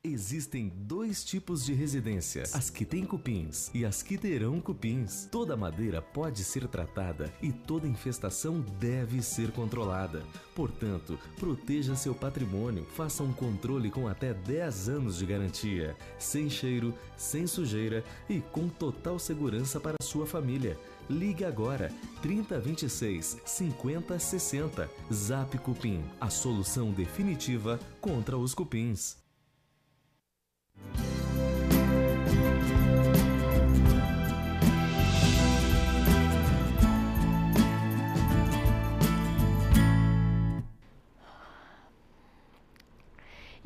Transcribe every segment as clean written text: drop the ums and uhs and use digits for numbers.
Existem dois tipos de residência, as que têm cupins e as que terão cupins. Toda madeira pode ser tratada e toda infestação deve ser controlada. Portanto, proteja seu patrimônio, faça um controle com até 10 anos de garantia, sem cheiro, sem sujeira e com total segurança para sua família. Ligue agora, 3026 5060. Zap Cupim, a solução definitiva contra os cupins.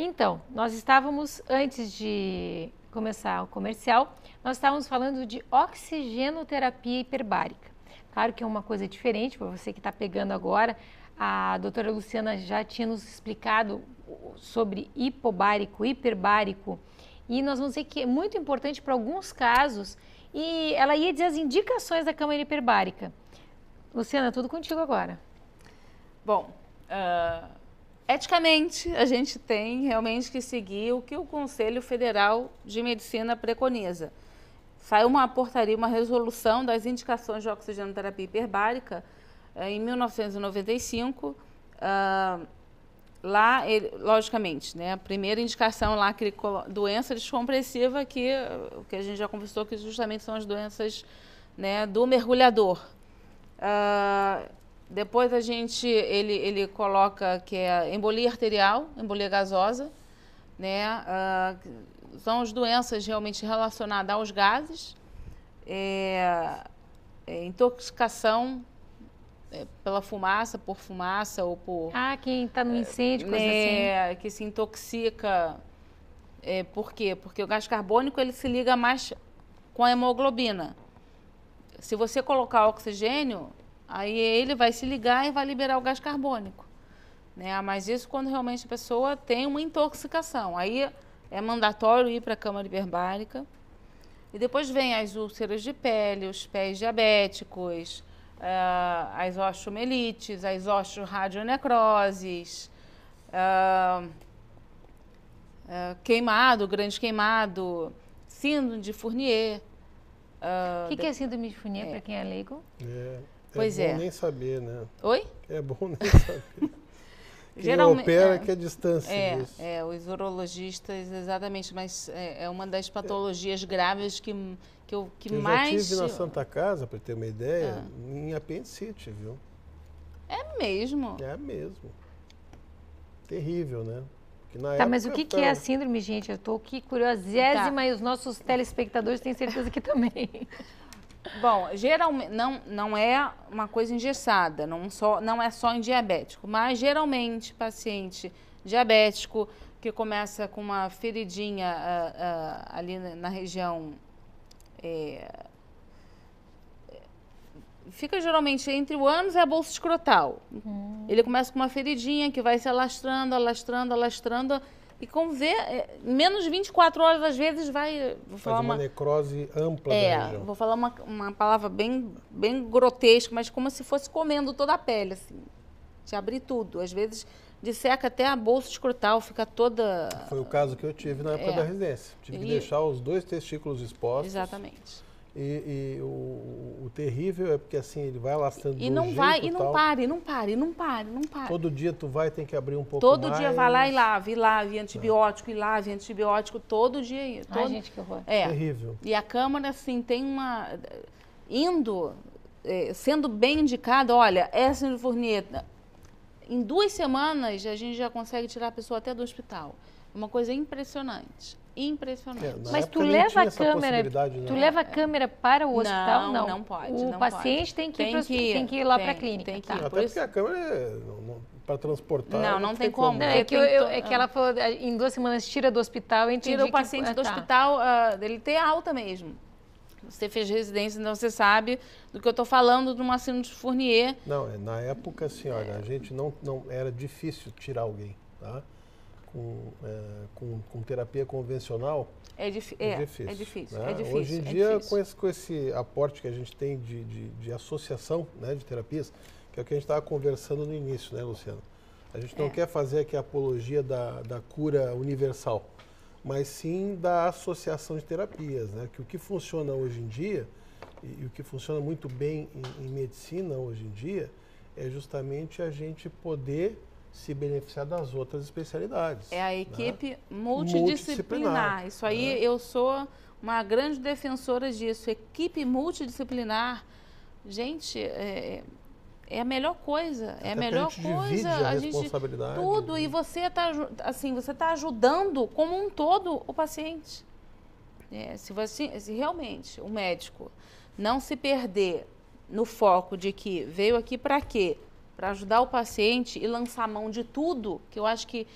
Então, nós estávamos, antes de começar o comercial, nós estávamos falando de oxigenoterapia hiperbárica. Claro que é uma coisa diferente, para você que está pegando agora, a doutora Luciana já tinha nos explicado sobre hipobárico, hiperbárico, e nós vamos dizer que é muito importante para alguns casos, e ela ia dizer as indicações da câmara hiperbárica. Luciana, tudo contigo agora. Bom, eticamente, a gente tem realmente que seguir o que o Conselho Federal de Medicina preconiza. Saiu uma portaria, uma resolução das indicações de oxigenoterapia hiperbárica em 1995. Lá, logicamente, né, a primeira indicação lá, doença descompressiva, que a gente já conversou, que justamente são as doenças, né, do mergulhador. Depois ele coloca que é embolia arterial, embolia gasosa, né? São as doenças realmente relacionadas aos gases, intoxicação pela fumaça, por fumaça ou por... quem está no incêndio, coisa assim. Que se intoxica. Por quê? Porque o gás carbônico ele se liga mais com a hemoglobina. Se você colocar oxigênio, aí ele vai se ligar e vai liberar o gás carbônico, né? Mas isso quando realmente a pessoa tem uma intoxicação. Aí é mandatório ir para a câmara hiperbárica. E depois vem as úlceras de pele, os pés diabéticos, as osteomelites, as osteoradionecroses, queimado, grande queimado, síndrome de Fournier. O que é síndrome de Fournier, para quem é leigo? Pois é bom nem saber, né? Oi? É bom nem saber. Geralmente opera que é distância disso. Os urologistas, exatamente, mas é uma das patologias graves que eu mais... Eu já estive na Santa Casa, para ter uma ideia, em apendicite, viu? É mesmo? É mesmo. Terrível, né? Mas o que é a síndrome, gente? Eu estou aqui curiosésima e os nossos telespectadores têm certeza que também. Bom, geralmente não é uma coisa engessada, não é só em diabético, mas geralmente paciente diabético que começa com uma feridinha ali na região, fica geralmente entre o ânus e a bolsa escrotal. Ele começa com uma feridinha que vai se alastrando, e como vê, menos de 24 horas, às vezes, vai... Faz uma necrose ampla da região. Vou falar uma palavra bem grotesca, mas como se fosse comendo toda a pele, assim. Te abrir tudo. Às vezes, disseca até a bolsa escrotal, fica toda... Foi o caso que eu tive na época da residência. Tive que deixar os 2 testículos expostos. Exatamente. E o terrível é porque assim, ele vai alastrando e não vai, e não para. Todo dia tu vai, tem que abrir um pouco todo mais. Dia vai lá e lave antibiótico, todo dia. Ai, gente, que horror. Terrível. E a Câmara, assim, tem uma... sendo bem indicada, olha, essa síndrome de Fournier, em 2 semanas a gente já consegue tirar a pessoa até do hospital. É uma coisa impressionante. Mas tu leva a câmera, leva a câmera para o hospital? Não pode. O paciente tem que ir lá para a clínica. Até porque a câmera para transportar. Não tem como. É que ela falou, em 2 semanas tira do hospital, tira o paciente do hospital, dele ter alta mesmo. Você fez residência, então você sabe do que eu estou falando de uma síndrome de Fournier. Não, na época, assim, olha, a gente não era difícil tirar alguém, tá? Com terapia convencional, é difícil. Né? Hoje em dia, com esse aporte que a gente tem de associação, né, de terapias, que é o que a gente estava conversando no início, né, Luciana? A gente não quer fazer aqui a apologia da cura universal, mas sim da associação de terapias, né? Que o que funciona hoje em dia, e o que funciona muito bem em medicina hoje em dia, é justamente a gente poder se beneficiar das outras especialidades. É a equipe, né? multidisciplinar. Isso aí, eu sou uma grande defensora disso. Equipe multidisciplinar, gente, é a melhor coisa. É a melhor coisa. A responsabilidade. Tudo. E você está assim, você tá ajudando como um todo o paciente. Se realmente o médico não se perder no foco de que veio aqui para quê? Para ajudar o paciente e lançar mão de tudo, que eu acho que,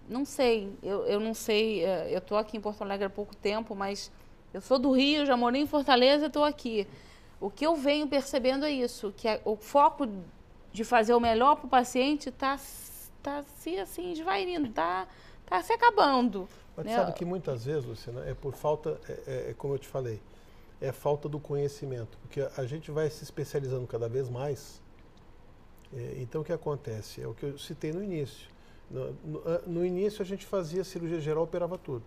não sei, eu não sei, eu estou aqui em Porto Alegre há pouco tempo, mas eu sou do Rio, já morei em Fortaleza e estou aqui. O que eu venho percebendo é isso, que o foco de fazer o melhor para o paciente está se assim, esvairindo, está se acabando. Mas sabe que muitas vezes, Luciana, é por falta, como eu te falei, é falta do conhecimento, porque a gente vai se especializando cada vez mais. Então, o que acontece? É o que eu citei no início. No início, a gente fazia cirurgia geral, operava tudo.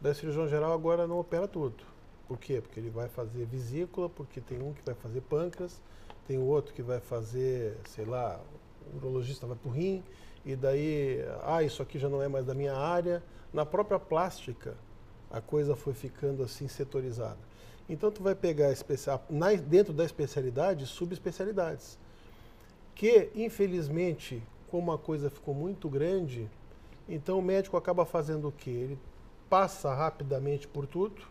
Da cirurgião geral, agora não opera tudo. Por quê? Porque ele vai fazer vesícula, porque tem um que vai fazer pâncreas, tem o outro que vai fazer, sei lá, o urologista vai para o rim, e daí, isso aqui já não é mais da minha área. Na própria plástica, a coisa foi ficando assim setorizada. Então, tu vai pegar dentro da especialidade, subespecialidades. Que, infelizmente, como a coisa ficou muito grande, então o médico acaba fazendo o quê? Ele passa rapidamente por tudo,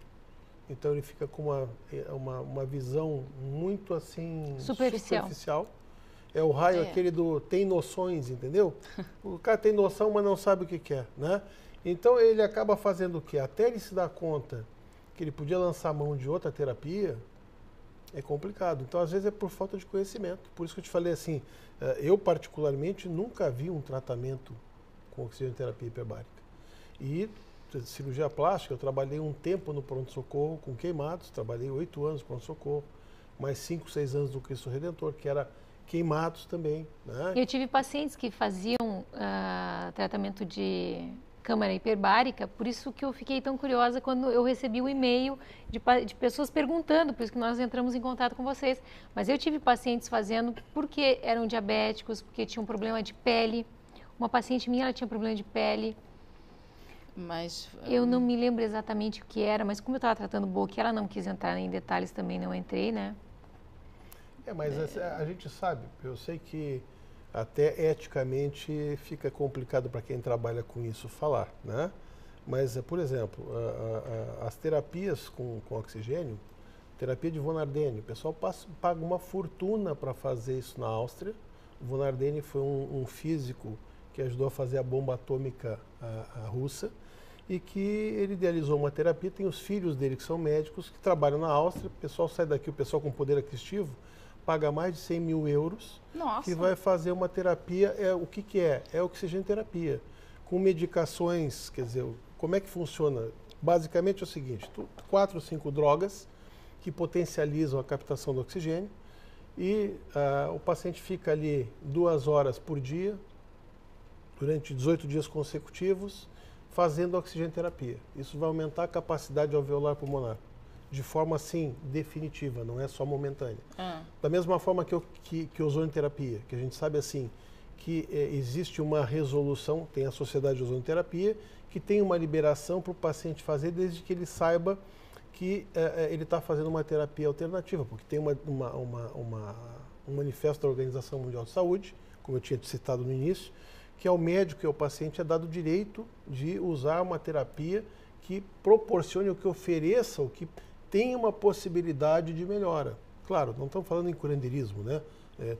então ele fica com uma visão muito assim superficial. É o raio aquele do tem noções, entendeu? O cara tem noção, mas não sabe o que quer, né? Então ele acaba fazendo o quê? Até ele se dar conta que ele podia lançar mão de outra terapia, é complicado. Então, às vezes, é por falta de conhecimento. Por isso que eu te falei assim, eu particularmente nunca vi um tratamento com oxigenoterapia hiperbárica. E cirurgia plástica, eu trabalhei um tempo no pronto-socorro com queimados, trabalhei 8 anos no pronto-socorro, mais 5, 6 anos no Cristo Redentor, que era queimados também. Né? Eu tive pacientes que faziam tratamento de câmara hiperbárica, por isso que eu fiquei tão curiosa quando eu recebi um e-mail de pessoas perguntando, por isso que nós entramos em contato com vocês. Mas eu tive pacientes fazendo porque eram diabéticos, porque tinham problema de pele. Uma paciente minha, ela tinha problema de pele. Mas eu não me lembro exatamente o que era, mas como eu estava tratando boca, ela não quis entrar em detalhes, também não entrei, né? Mas a gente sabe, eu sei que até eticamente fica complicado para quem trabalha com isso falar, né? Mas, por exemplo, as terapias com oxigênio, terapia de von Ardenne, o pessoal paga uma fortuna para fazer isso na Áustria. O von Ardenne foi um físico que ajudou a fazer a bomba atômica russa e que ele idealizou uma terapia. Tem os filhos dele que são médicos, que trabalham na Áustria. O pessoal sai daqui, o pessoal com poder aquisitivo, paga mais de 100 mil euros, que vai fazer uma terapia. O que é? É oxigenoterapia, com medicações. Quer dizer, como é que funciona? Basicamente é o seguinte, 4 ou 5 drogas que potencializam a captação do oxigênio e o paciente fica ali 2 horas por dia, durante 18 dias consecutivos, fazendo oxigenoterapia. Isso vai aumentar a capacidade alveolar pulmonar, de forma, assim, definitiva, não é só momentânea. Da mesma forma que ozonoterapia, que a gente sabe, assim, que existe uma resolução, tem a Sociedade de Ozonoterapia, que tem uma liberação para o paciente fazer, desde que ele saiba que ele está fazendo uma terapia alternativa, porque tem um manifesto da Organização Mundial de Saúde, como eu tinha citado no início, que ao médico e ao paciente é dado o direito de usar uma terapia que proporcione, o que ofereça, o que tenha uma possibilidade de melhora. Claro, não estamos falando em curanderismo, né?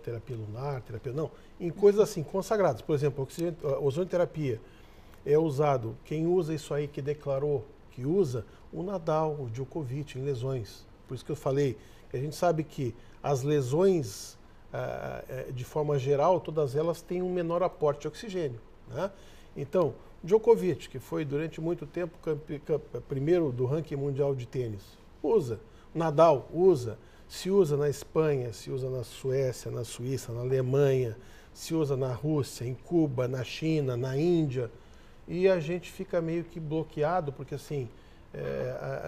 Terapia lunar, terapia... Não, em coisas assim, consagradas. Por exemplo, a ozonoterapia é usado, quem usa isso aí, que declarou que usa, o Nadal, o Djokovic, em lesões. Por isso que eu falei, que a gente sabe que as lesões, de forma geral, todas elas têm um menor aporte de oxigênio, né? Então, Djokovic, que foi durante muito tempo primeiro do ranking mundial de tênis, usa. Nadal usa. Se usa na Espanha, se usa na Suécia, na Suíça, na Alemanha, se usa na Rússia, em Cuba, na China, na Índia. e a gente fica meio que bloqueado, porque assim,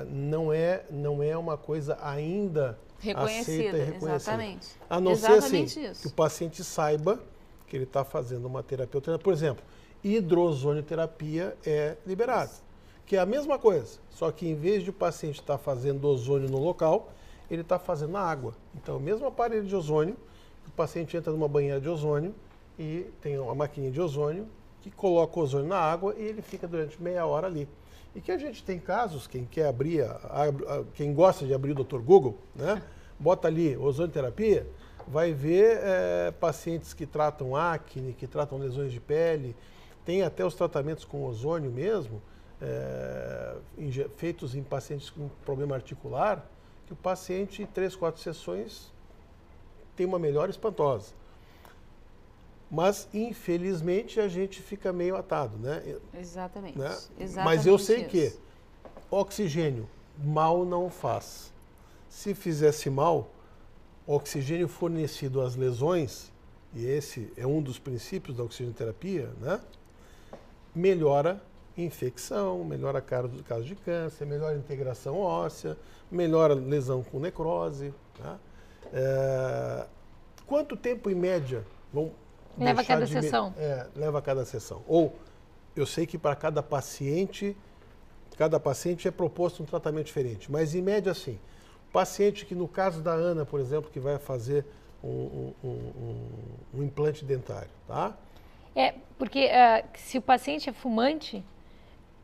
não é uma coisa ainda aceita e reconhecida. Exatamente. A não Exatamente ser assim, isso. que o paciente saiba que ele está fazendo uma terapia. Por exemplo, hidrozonioterapia é liberado, que é a mesma coisa, só que em vez de o paciente estar fazendo ozônio no local, ele está fazendo na água. Então, o mesmo aparelho de ozônio, o paciente entra numa banheira de ozônio e tem uma maquininha de ozônio que coloca o ozônio na água e ele fica durante meia hora ali. E que a gente tem casos, quem quer abrir, quem gosta de abrir o Dr. Google, né, bota ali ozonioterapia, vai ver pacientes que tratam acne, que tratam lesões de pele, tem até os tratamentos com ozônio mesmo, feitos em pacientes com problema articular, que o paciente, em 3, 4 sessões, tem uma melhora espantosa. Mas, infelizmente, a gente fica meio atado, né? Exatamente. Né? Exatamente. Mas eu sei isso. que oxigênio mal não faz. Se fizesse mal, oxigênio fornecido às lesões, e esse é um dos princípios da oxigenoterapia, né? Melhora infecção, melhora caso de câncer, melhora integração óssea, melhora lesão com necrose. Tá? Quanto tempo, em média, leva cada sessão? Leva cada sessão. Ou, eu sei que para cada paciente é proposto um tratamento diferente, mas em média, assim, paciente que, no caso da Ana, por exemplo, que vai fazer um implante dentário, tá? Porque se o paciente é fumante,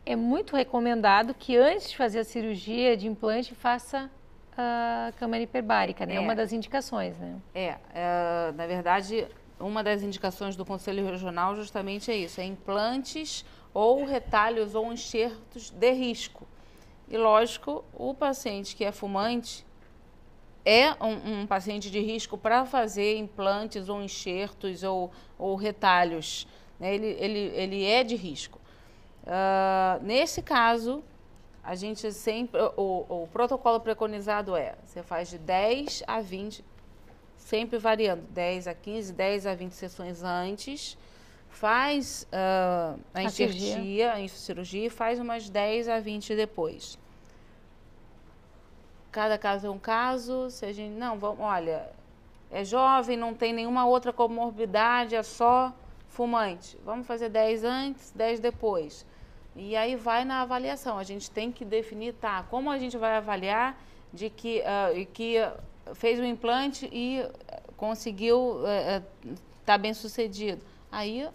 é muito recomendado que antes de fazer a cirurgia de implante faça a câmara hiperbárica, né? É uma das indicações, né? Na verdade, uma das indicações do Conselho Regional justamente é isso, é implantes ou retalhos ou enxertos de risco. E lógico, o paciente que é fumante é um paciente de risco para fazer implantes ou enxertos ou retalhos, né? Ele é de risco. Nesse caso, a gente sempre, o protocolo preconizado você faz de 10 a 20, sempre variando, 10 a 15, 10 a 20 sessões antes, faz a enxertia, a cirurgia e faz umas 10 a 20 depois. Cada caso é um caso, se a gente, olha, é jovem, não tem nenhuma outra comorbidade, é só fumante. Vamos fazer 10 antes, 10 depois. E aí vai na avaliação. A gente tem que definir, como a gente vai avaliar de que fez o implante e conseguiu tá bem sucedido. Aí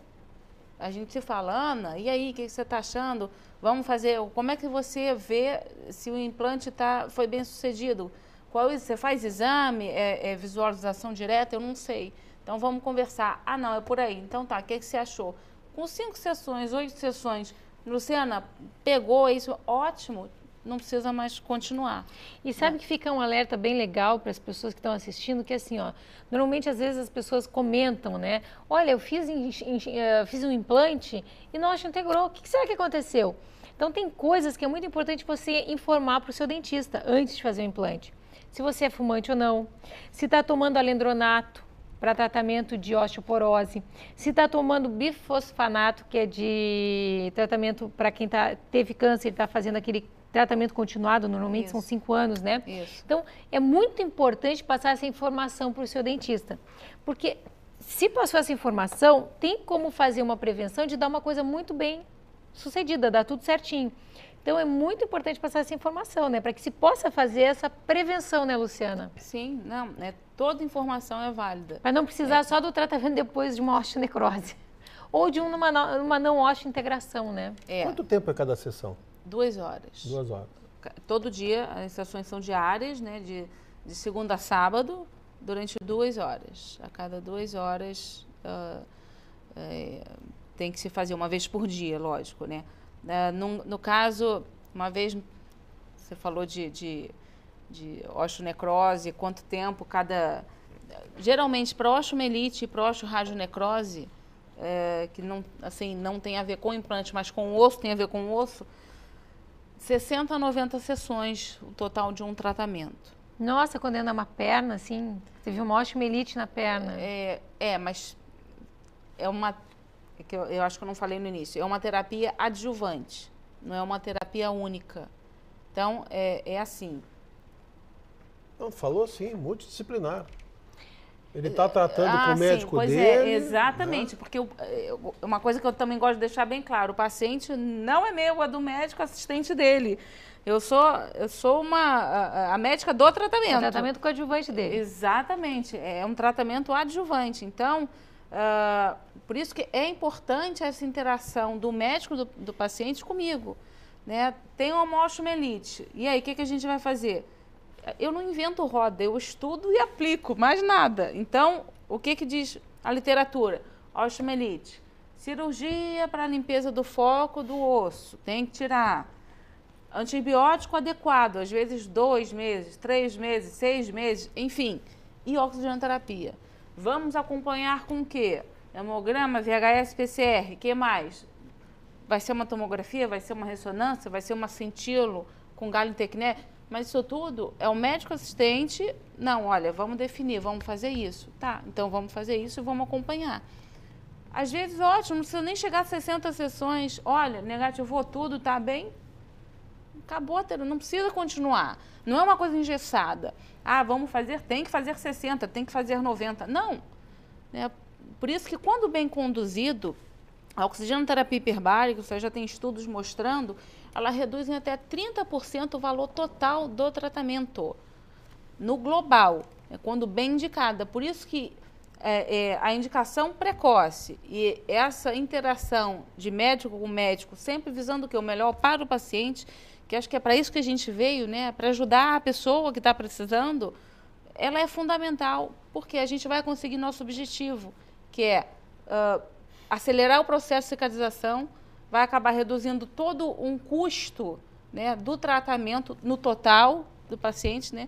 a gente se fala, Ana, e aí, o que você está achando? Vamos fazer, como é que você vê se o implante foi bem sucedido? Você faz exame, visualização direta? Eu não sei. Então vamos conversar. Não, é por aí. Então o que você achou? Com 5 sessões, 8 sessões, Luciana, pegou isso, ótimo, não precisa mais continuar. E sabe que fica um alerta bem legal para as pessoas que estão assistindo, que assim, normalmente às vezes as pessoas comentam, né? Olha, eu fiz um implante e não integrou. O que será que aconteceu? Então tem coisas que é muito importante você informar para o seu dentista antes de fazer o implante. Se você é fumante ou não, se está tomando alendronato para tratamento de osteoporose, se está tomando bifosfanato, que é de tratamento para quem teve câncer e está fazendo aquele tratamento continuado, normalmente são 5 anos, né? Isso. Então, é muito importante passar essa informação para o seu dentista, porque se passou essa informação, tem como fazer uma prevenção de dar uma coisa muito bem sucedida, dar tudo certinho. Então, é muito importante passar essa informação, né? Para que se possa fazer essa prevenção, né, Luciana? Sim, toda informação é válida. Para não precisar só do tratamento depois de uma osteonecrose. Ou de uma não osteointegração, né? Quanto tempo é cada sessão? 2 horas. 2 horas. Todo dia, as sessões são diárias, né? De segunda a sábado, durante 2 horas. A cada 2 horas tem que se fazer uma vez por dia, lógico, né? No caso, uma vez você falou de osteonecrose, quanto tempo cada... Geralmente, para osteomielite e para osteoradionecrose, que não tem a ver com implante, mas com o osso, tem a ver com o osso, 60 a 90 sessões o total de um tratamento. Nossa, quando é numa perna, assim, você viu uma osteomielite na perna. Mas é uma... que eu acho que eu não falei no início, é uma terapia adjuvante, não é uma terapia única. Então, é assim. Não, falou sim, multidisciplinar. Ele está tratando com o médico pois dele. Exatamente, né? porque uma coisa que eu também gosto de deixar bem claro, o paciente não é meu, é do médico assistente dele. Eu sou a médica do tratamento. O tratamento coadjuvante dele. Exatamente, é um tratamento adjuvante. Então, por isso que é importante essa interação do médico do paciente comigo. Né? Tem uma osteomielite, e aí o que a gente vai fazer? Eu não invento roda, eu estudo e aplico, mais nada. Então, o que diz a literatura? Osteomielite, cirurgia para limpeza do foco do osso, tem que tirar. Antibiótico adequado, às vezes 2 meses, 3 meses, 6 meses, enfim. E oxigenoterapia. Vamos acompanhar com o quê? Hemograma, VHS, PCR, o que mais? Vai ser uma tomografia, vai ser uma ressonância, vai ser uma cintilo com galho-tecné? Mas isso tudo é o médico assistente, não, olha, vamos definir, vamos fazer isso. Tá, então vamos fazer isso e vamos acompanhar. Às vezes, ótimo, não precisa nem chegar a 60 sessões. Olha, negativou tudo, tá bem? Acabou, não precisa continuar. Não é uma coisa engessada. Vamos fazer, tem que fazer 60, tem que fazer 90. Não. Né? Por isso que quando bem conduzido, a oxigenoterapia hiperbárica, você já tem estudos mostrando, ela reduz em até 30% o valor total do tratamento no global, quando bem indicada. Por isso que a indicação precoce e essa interação de médico com médico, sempre visando o que? O melhor para o paciente, que acho que é para isso que a gente veio, né? Para ajudar a pessoa que está precisando, ela é fundamental, porque a gente vai conseguir nosso objetivo, que é acelerar o processo de cicatrização, vai acabar reduzindo todo um custo, né, do tratamento no total do paciente, né?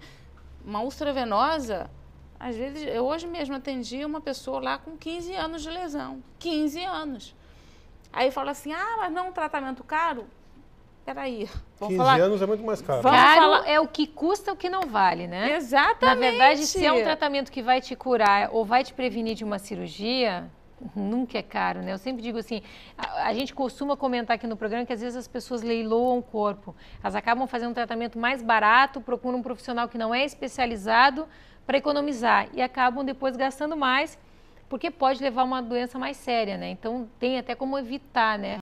Uma úlcera venosa, às vezes, eu hoje mesmo atendi uma pessoa lá com 15 anos de lesão. 15 anos. Aí fala assim, mas não é um tratamento caro? Peraí. 15 anos é muito mais caro. Caro é o que custa, o que não vale, né? Exatamente. Na verdade, se é um tratamento que vai te curar ou vai te prevenir de uma cirurgia, nunca é caro, né? Eu sempre digo assim, a gente costuma comentar aqui no programa que às vezes as pessoas leiloam o corpo. Elas acabam fazendo um tratamento mais barato, procuram um profissional que não é especializado para economizar e acabam depois gastando mais, porque pode levar a uma doença mais séria, né? Então tem até como evitar, né?